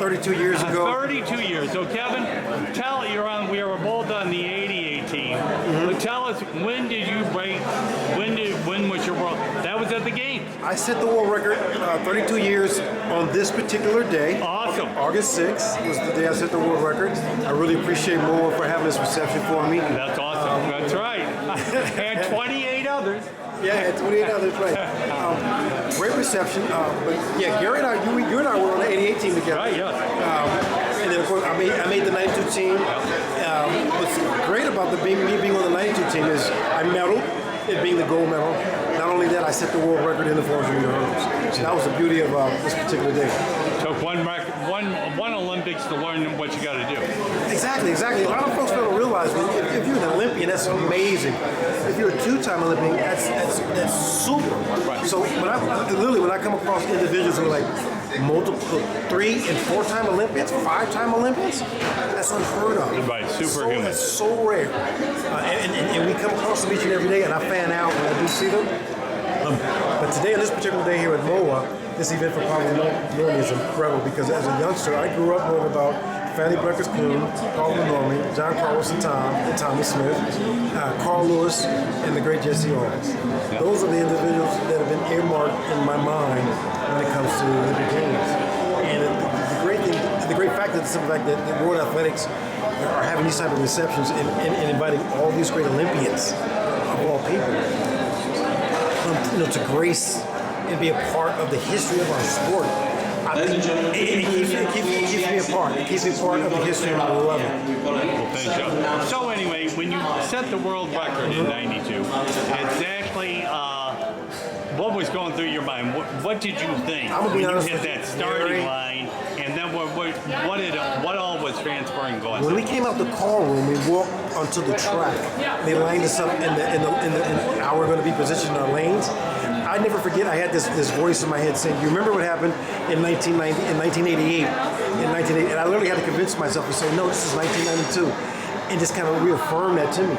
32 years ago. 32 years. So Kevin, we were both on the 88 team. But tell us, when did you break, when was your world? That was at the game. I set the world record 32 years on this particular day. Awesome. August 6th was the day I set the world record. I really appreciate Moa for having this reception for me. That's awesome. That's right. And 28 others. Yeah, 28 others, right. Great reception. But yeah, Gary and I, you and I were on the 88 team together. Right, yeah. And then of course I made the 92 team. What's great about me being on the 92 team is I medaled, it being the gold medal. Not only that, I set the world record in the 400 meter hurdles. So that was the beauty of this particular day. Took one Olympics to learn what you got to do. Exactly. A lot of folks don't realize if you're an Olympian, that's amazing. If you're a two-time Olympian, that's super. Right. So when I come across individuals who are like multiple 3- and 4-time Olympians, 5-time Olympians, that's unheard of. Right, superhuman. That's so rare. And we come across them each and every day, and I fan out when I do see them. But today, on this particular day here at MOA, this event for Pablo Nurmi is incredible because as a youngster, I grew up knowing about Fanny Breckers-Kuhn, Pablo Nurmi, John Carlos and Tommy Smith, Carl Lewis, and the great Jesse Owens. Those are the individuals that have been earmarked in my mind when it comes to Olympic Games. And the great fact that the World Athletics are having these type of receptions and inviting all these great Olympians of all people, to grace and be a part of the history of our sport. It keeps me apart. It keeps me part of the history of the level. Well, thank you. So anyway, when you set the world record in '92, exactly what was going through your mind? What did you think when you hit that starting line? And then what all was transferring going? When we came out the call room, we walked onto the track. They lined us up in how we're going to be positioned in our lanes. I never forget. I had this voice in my head saying, "You remember what happened in 1988?" And I literally had to convince myself to say, "No, this is 1992," and just kind of reaffirm that to me.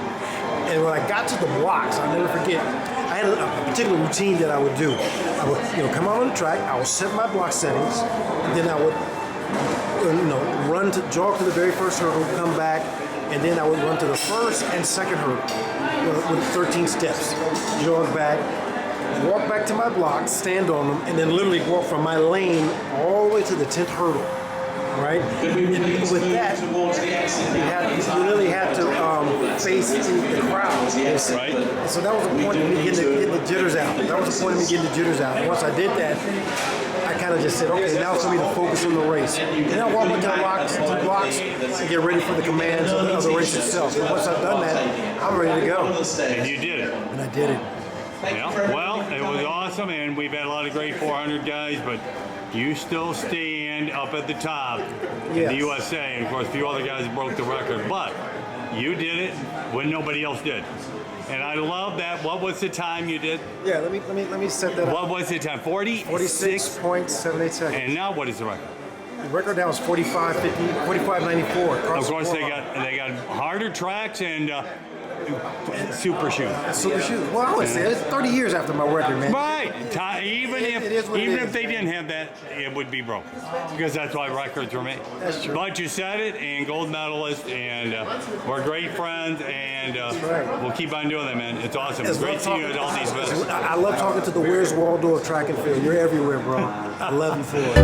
And when I got to the blocks, I'll never forget. I had a particular routine that I would do. I would, come out on the track. I would set my block settings, and then I would, jog to the very first hurdle, come back, and then I would run to the first and second hurdle with 13 steps. Jog back, walk back to my blocks, stand on them, and then literally walk from my lane all the way to the 10th hurdle. Right? And with that, you really had to face the crowd. Right. And so that was the point of me getting the jitters out. And once I did that, I kind of just said, okay, now it's for me to focus on the race. And I walk into the blocks and get ready for the commands of the race itself. And once I've done that, I'm ready to go. And you did it. And I did it. Yeah. Well, it was awesome, and we've had a lot of great 400 guys, but you still stand up at the top in the USA, and of course a few other guys broke the record, but you did it when nobody else did. And I love that. What was the time you did? Yeah, let me set that up. What was the time? 46.78 seconds. And now what is the record? The record now is 45.94. Of course, they got harder tracks and super shoes. Super shoes. Well, I would say it's 30 years after my record, man. Right. Even if they didn't have that, it would be broken because that's why records were made. That's true. But you said it, and gold medalist, and we're great friends, and right. We'll keep on doing that, man. It's awesome. It's great seeing you at all these events. I love talking to the Where's Waldo of track and field. You're everywhere, bro. I love you for it.